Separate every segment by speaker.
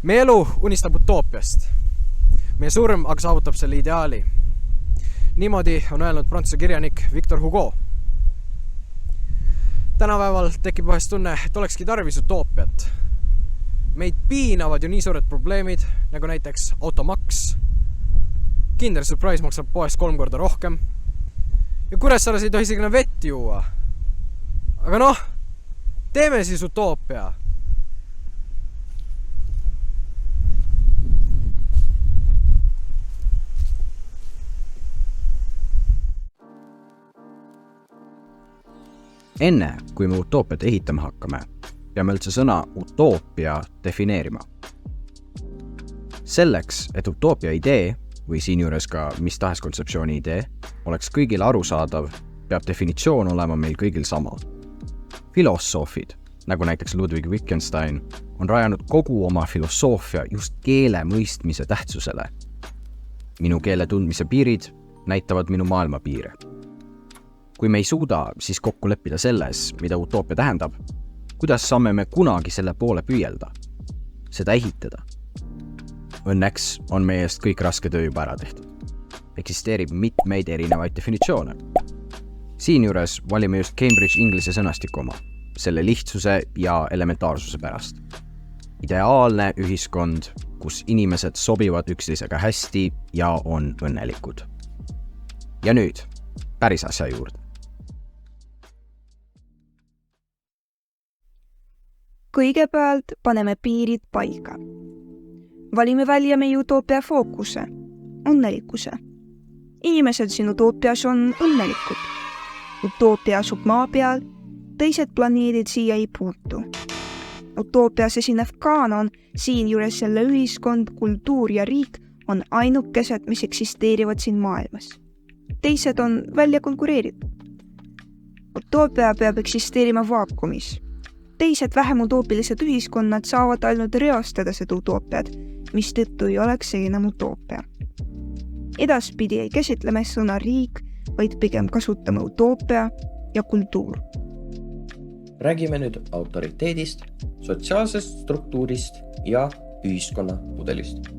Speaker 1: Meie elu unistab utoopiast. Meie suurem aga saavutab selle ideaali. Niimoodi on öelnud prantsuse kirjanik Victor Hugo. Tänapäeval tekib vahest tunne, et olekski tarvis utoopiat. Meid piinavad ju nii suured probleemid, nagu näiteks automaks. Kinder Surprise maksab poest 3 korda rohkem. Ja Kuressaares ei tohi isegi vett juua. Aga teeme siis utoopia.
Speaker 2: Enne, kui me utoopiat ehitama hakkame, peame üldse sõna utoopia defineerima. Selleks, et utoopia idee, või siinjuures ka mis tahes kontseptsiooni idee, oleks kõigile arusaadav, peab definitsioon olema meil kõigil sama. Filosoofid, nagu näiteks Ludwig Wittgenstein, on rajanud kogu oma filosoofia just keele mõistmise tähtsusele. Minu keele tundmise piirid näitavad minu maailma piire. Kui me ei suuda siis kokku leppida selles, mida utoopia tähendab, kuidas saame me kunagi selle poole püüelda, seda ehitada? Õnneks on meie eest kõik raske töö juba ära tehtud. Eksisteerib mitmeid erinevaid definitsioone. Siinjuures valime just Cambridge Inglise sõnastiku oma, selle lihtsuse ja elementaarsuse pärast. Ideaalne ühiskond, kus inimesed sobivad üksteisega hästi ja on õnnelikud. Ja nüüd, päris asja juurde.
Speaker 3: Kõigepealt paneme piirid paika. Valime välja meie utoopia fookuse, õnnelikkuse. Inimesed siin utoopias on õnnelikud. Utoopia asub maa peal, teised planeedid siia ei puutu. Utoopias esinev kaanon, siinjuures selle ühiskond, kultuur ja riik on ainukesed, mis eksisteerivad siin maailmas. Teised on välja konkureeritud. Utoopia peab eksisteerima vaakumis. Teised vähem utoopilised ühiskonnad saavad ainult reostada seda utoopiat, mis tõttu ei oleks see enam utoopia. Edaspidi ei käsitleme sõna riik, vaid pigem kasutame utoopia ja kultuur.
Speaker 4: Räägime nüüd autoriteedist, sotsiaalsest struktuurist ja ühiskonna mudelist.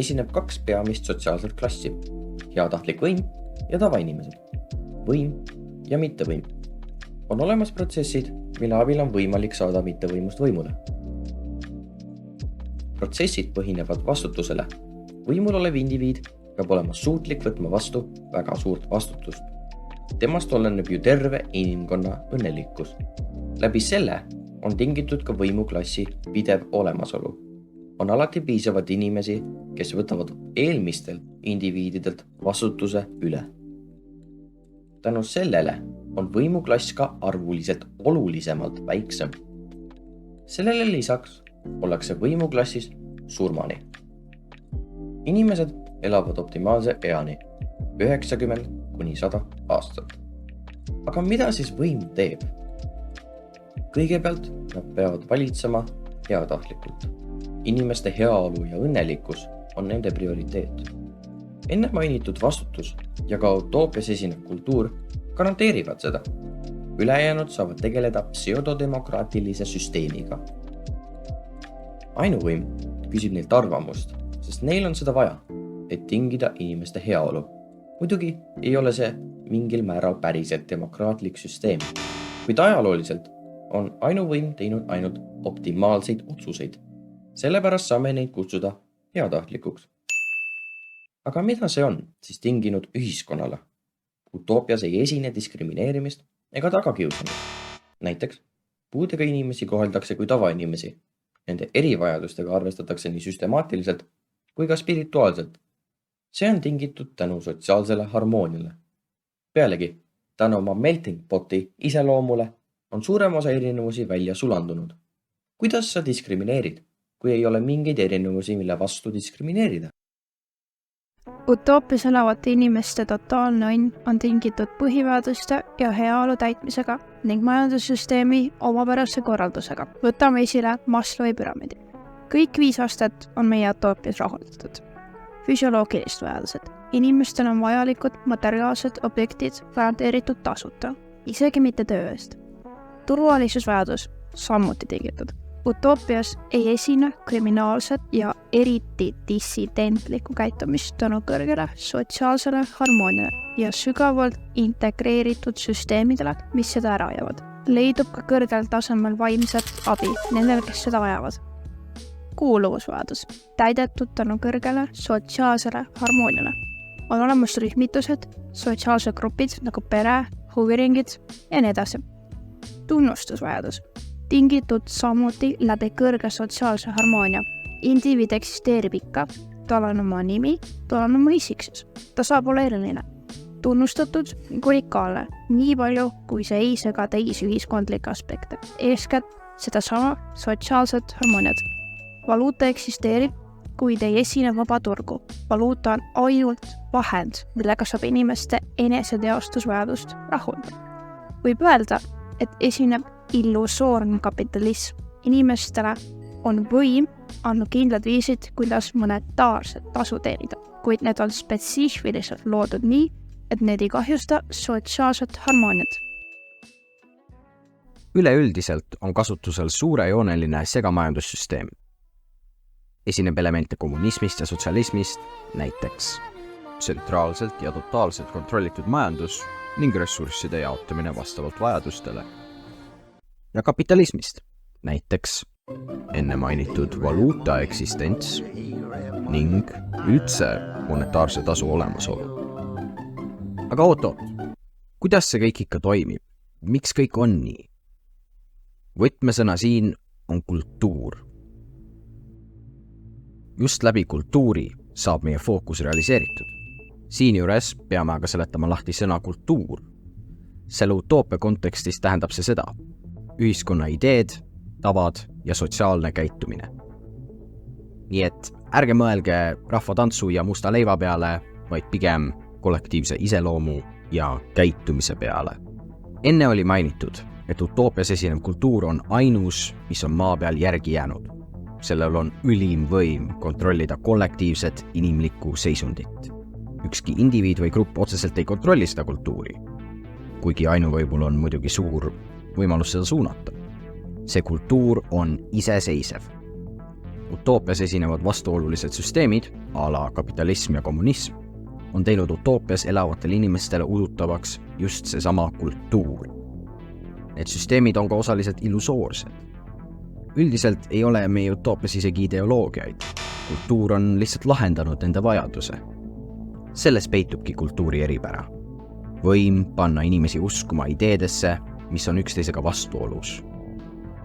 Speaker 4: Esineb 2 peamist sotsiaalset klassi, heatahtlik võim ja tavainimesed, võim ja mittevõim. On olemas protsessid, mille abil on võimalik saada mittevõimust võimule. Protsessid põhinevad vastutusele. Võimul olev indiviid peab olema suutlik võtma vastu väga suurt vastutust. Temast oleneb ju terve inimkonna õnnelikkus. Läbi selle on tingitud ka võimuklassi pidev olemasolu. On alati piisavad inimesi, kes võtavad eelmistel indiviididelt vastutuse üle. Tänu sellele on võimuklass ka arvuliselt olulisemalt väiksem. Sellele lisaks ollakse võimuklassis surmani. Inimesed elavad optimaalse eani 90–100 aastat. Aga mida siis võim teeb? Kõigepealt nad peavad valitsema heatahtlikult. Inimeste heaolu ja õnnelikkus on nende prioriteet. Enne mainitud vastutus ja ka utoopias esinev kultuur garanteerivad seda. Ülejäänud saavad tegeleda pseudodemokraatilise süsteemiga. Ainuvõim küsib neilt arvamust, sest neil on seda vaja, et tingida inimeste heaolu. Muidugi ei ole see mingil määral päriselt demokraatlik süsteem, kuid ajalooliselt on ainuvõim teinud ainult optimaalseid otsuseid. Sellepärast saame neid kutsuda heatahtlikuks. Aga mida see on siis tinginud ühiskonnale? Utoopias ei esine diskrimineerimist ega tagakiusamist. Näiteks, puudega inimesi koheldakse kui tavainimesi. Nende erivajadustega arvestatakse nii süstemaatiliselt kui ka spirituaalselt. See on tingitud tänu sotsiaalsele harmooniale. Pealegi, tänu oma melting poti iseloomule on suurem osa erinevusi välja sulandunud. Kuidas sa diskrimineerid, kui ei ole mingeid erinevusi, mille vastu diskrimineerida?
Speaker 5: Utoopias elavate inimeste totaalne õnn on tingitud põhivääduste ja heaolu täitmisega ning majandussüsteemi omapärase korraldusega. Võtame esile Maslowi püramiidi. Kõik 5 astet on meie utoopias rahuldatud. Füsioloogilised vajadused. Inimestel on vajalikud materiaalsed objektid garanteeritud tasuta, isegi mitte töö eest. Turvalisusvajadus samuti tingitud. Utoopias ei esine kriminaalset ja eriti dissidentlikku käitumist tänu kõrgele sotsiaalsele harmooniale ja sügavalt integreeritud süsteemidele, mis seda ära ajavad. Leidub ka kõrgel tasemel vaimset abi nendele, kes seda vajavad. Kuuluvusvajadus, täidetud tänu kõrgele sotsiaalsele harmooniale. On olemas rühmitused, sotsiaalsed grupid nagu pere, huviringid ja nii edasi. Tunnustusvajadus, tingitud samuti läbi kõrge sotsiaalse harmoonia. Indiviid eksisteerib ikka, tal on oma nimi, tal on oma isiksus. Ta saab olla eriline, tunnustatud, unikaalne, nii palju, kui see ei sega teisi ühiskondlikke aspekte. Eeskätt seda sama sotsiaalset harmooniat. Valuuta eksisteerib, kuid ei esine vaba turgu. Valuuta on ainult vahend, millega saab inimeste eneseteostusvajadust rahuldada. Võib öelda, et esineb illusoorne kapitalism. Inimestele on võim andnud kindlad viisid, kuidas monetaarset tasu teenida, kuid need on spetsiifiliselt loodud nii, et need ei kahjusta sotsiaalset harmooniat.
Speaker 2: Üleüldiselt on kasutusel suurejooneline segamajandussüsteem. Esineb elemente kommunismist ja sotsialismist, näiteks tsentraalselt ja totaalselt kontrollitud majandus ning ressursside jaotamine vastavalt vajadustele. Ja kapitalismist, näiteks enne mainitud valuuta eksistents ning üldse monetaarse tasu olemasolu. Aga oot, kuidas see kõik ikka toimib? Miks kõik on nii? Võtmesõna siin on kultuur. Just läbi kultuuri saab meie fookus realiseeritud. Siinjuures peame aga seletama lahti sõna kultuur. Selle utoopia kontekstis tähendab see seda: ühiskonna ideed, tavad ja sotsiaalne käitumine. Nii et ärge mõelge rahvatantsu ja musta leiva peale, vaid pigem kollektiivse iseloomu ja käitumise peale. Enne oli mainitud, et utoopias esinev kultuur on ainus, mis on maa peal järgi jäänud. Sellel on ülim võim kontrollida kollektiivset inimlikku seisundit. Ükski indiviid või grupp otseselt ei kontrolli seda kultuuri, kuigi ainuvõimul on muidugi suur võimalus seda suunata. See kultuur on iseseisev. Utoopias esinevad vastuolulised süsteemid, a la kapitalism ja kommunism, on teinud utoopias elavatele inimestele udutavaks just seesama kultuur. Need süsteemid on ka osaliselt illusoorsed. Üldiselt ei ole meie utoopias isegi ideoloogiaid. Kultuur on lihtsalt lahendanud nende vajaduse. Selles peitubki kultuuri eripära. Võim panna inimesi uskuma ideedesse, mis on üksteisega vastuolus.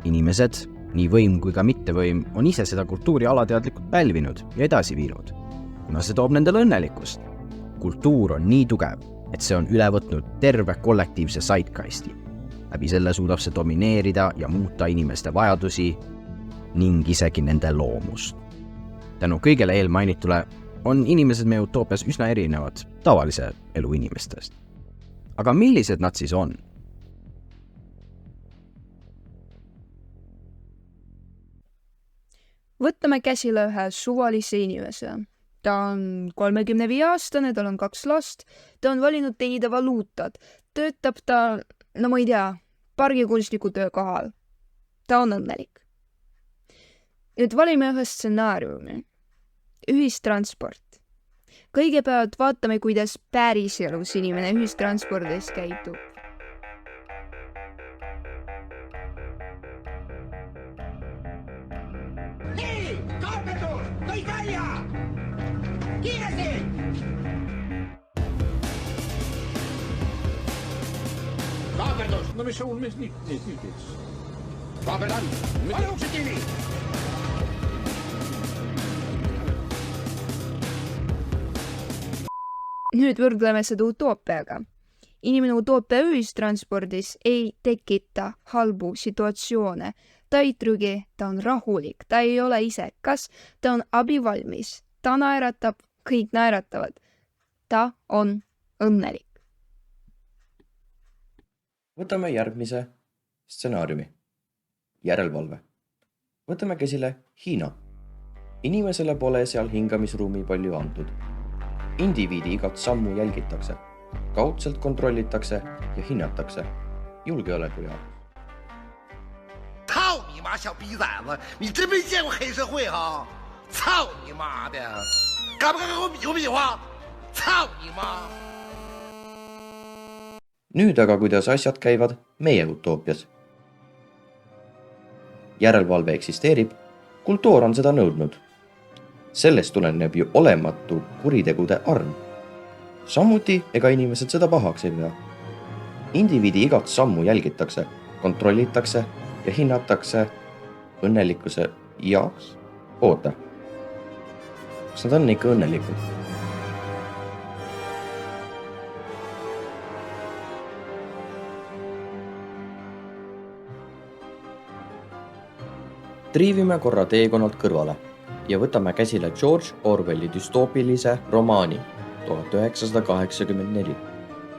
Speaker 2: Inimesed, nii võim kui ka mittevõim, on ise seda kultuuri alateadlikult pälvinud ja edasi viinud, kuna see toob nendele õnnelikkust. Kultuur on nii tugev, et see on üle võtnud terve kollektiivse zeitgeisti. Läbi selle suudab see domineerida ja muuta inimeste vajadusi ning isegi nende loomust. Tänu kõigele eelmainitule on inimesed meie utoopias üsna erinevad tavalise elu inimestest. Aga millised nad siis on?
Speaker 3: Võtame käsile ühe suvalise inimese. Ta on 35-aastane, tal on 2 last, ta on valinud teenida valuutat. Töötab ta, no ma ei tea, pargikunstniku töökohal. Ta on õnnelik. Nüüd valime ühe stsenaariumi. Ühistransport. Kõigepealt vaatame, kuidas päriselus inimene ühistranspordis käitub.
Speaker 6: Nii, kaaperdus, kõik välja! Kiiresti! Kaaperdus!
Speaker 7: No mis on nüüd?
Speaker 6: Kaaperdan! Pane uksed kinni!
Speaker 3: Nüüd võrdleme seda utoopiaga. Inimene utoopia ühistranspordis ei tekita halbu situatsioone. Ta ei trügi, ta on rahulik, ta ei ole isekas, ta on abivalmis, ta naeratab, kõik naeratavad. Ta on õnnelik.
Speaker 4: Võtame järgmise stsenaariumi. Järelvalve. Võtame käsile Hiina. Inimesele pole seal hingamisruumi palju antud. Indiviidi igat sammu jälgitakse, kaudselt kontrollitakse ja hinnatakse julgeoleku jaoks.
Speaker 7: 耍小逼崽子，你真没见过黑社会哈！操你妈的！敢不敢给我比划比划？操你妈！
Speaker 4: nüüd aga kuidas asjad käivad meie utoopias. Järelevalve eksisteerib, kultuur on seda nõudnud. Sellest tuleneb ju olematu kuritegude arv. Samuti ega inimesed seda pahaks ei pea. Indiviidi igat sammu jälgitakse, kontrollitakse ja hinnatakse õnnelikkuse jaoks. Oota, kas nad on ikka õnnelikud? Triivime korra teekonnalt kõrvale ja võtame käsile George Orwelli düstoopilise romaani 1984.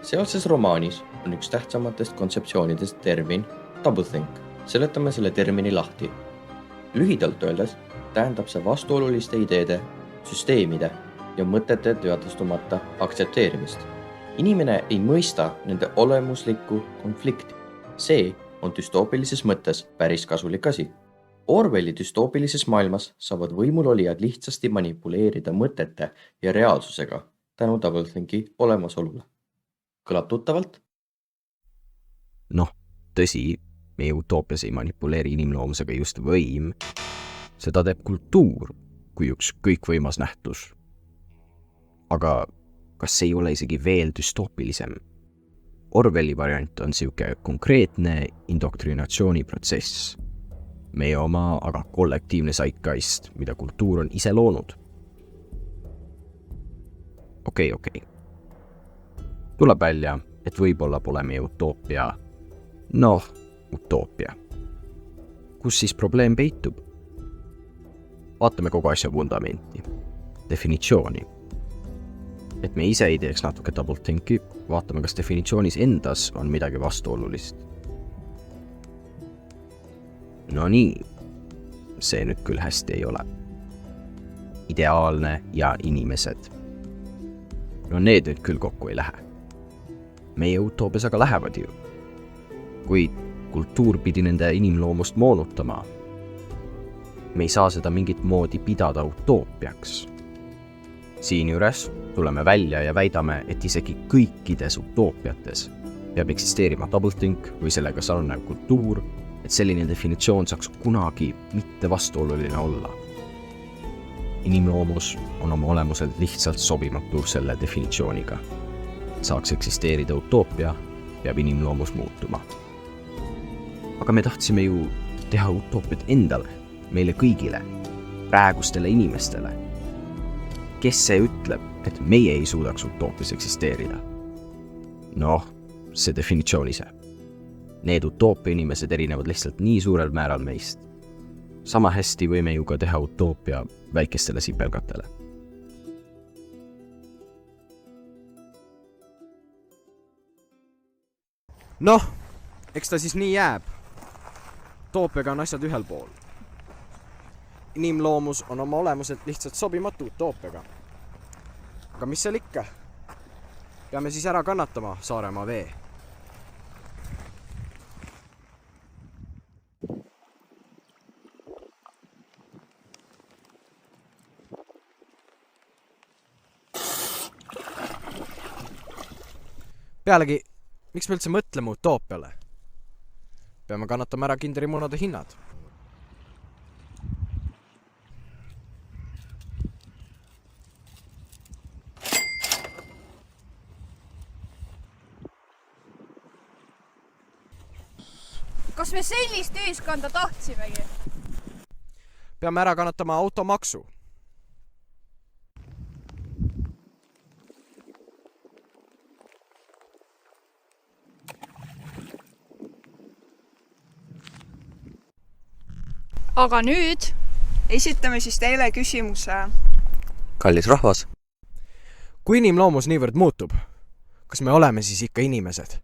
Speaker 4: Sealses romaanis on üks tähtsamatest kontseptsioonidest termin doublethink. Seletame selle termini lahti. Lühidalt öeldes tähendab see vastuoluliste ideede, süsteemide ja mõtete teadvustamata aktsepteerimist. Inimene ei mõista nende olemuslikku konflikti. See on düstoopilises mõttes päris kasulik asi. Orwelli düstoopilises maailmas saavad võimulolijad lihtsasti manipuleerida mõtete ja reaalsusega tänu doublethinki olemasolule. Kõlab tuttavalt?
Speaker 2: Noh, tõsi, meie utoopias ei manipuleeri inimloomusega just võim. Seda teeb kultuur kui üks kõikvõimas nähtus. Aga kas ei ole isegi veel düstoopilisem? Orwelli variant on siuke konkreetne indoktrinatsiooniprotsess. Meie oma aga kollektiivne zeitgeist, mida kultuur on ise loonud. Okei. Tuleb välja, et võib-olla pole meie utoopia. Noh, utoopia. Kus siis probleem peitub? Vaatame kogu asja vundamenti. Definitsiooni. Et me ise ei teeks natuke doublethinki, vaatame, kas definitsioonis endas on midagi vastuolulist. No nii, see nüüd küll hästi ei ole. Ideaalne ja inimesed. No need nüüd küll kokku ei lähe. Meie utoopias aga lähevad ju. Kui kultuur pidi nende inimloomust moonutama, me ei saa seda mingit moodi pidada utoopiaks. Siinjuures tuleme välja ja väidame, et isegi kõikides utoopiates peab eksisteerima doublethink või sellega sarnanev kultuur, et selline definitsioon saaks kunagi mitte vastuoluline olla. Inimloomus on oma olemuselt lihtsalt sobimatu selle definitsiooniga. Saaks eksisteerida utoopia, peab inimloomus muutuma. Aga me tahtsime ju teha utoopiat endale, meile kõigile, praegustele inimestele. Kes see ütleb, et meie ei suudaks utoopias eksisteerida? Noh, see definitsioon ise. Need utoopia inimesed erinevad lihtsalt nii suurel määral meist. Sama hästi võime ju ka teha utoopia väikestele sipelgatele.
Speaker 1: Noh, eks ta siis nii jääb. Utoopiaga on asjad ühel pool. Inimloomus on oma olemuselt lihtsalt sobimatu utoopiaga. Aga mis seal ikka? Peame siis ära kannatama Saaremaa vee. Pealegi, miks me üldse mõtleme utoopiale? Peame kannatama ära kinderimunade hinnad.
Speaker 5: Kas me sellist ühiskonda tahtsimegi?
Speaker 1: Peame ära kannatama automaksu.
Speaker 5: Aga nüüd
Speaker 3: esitame siis teile küsimuse.
Speaker 8: Kallis rahvas.
Speaker 1: Kui inimloomus niivõrd muutub, kas me oleme siis ikka inimesed?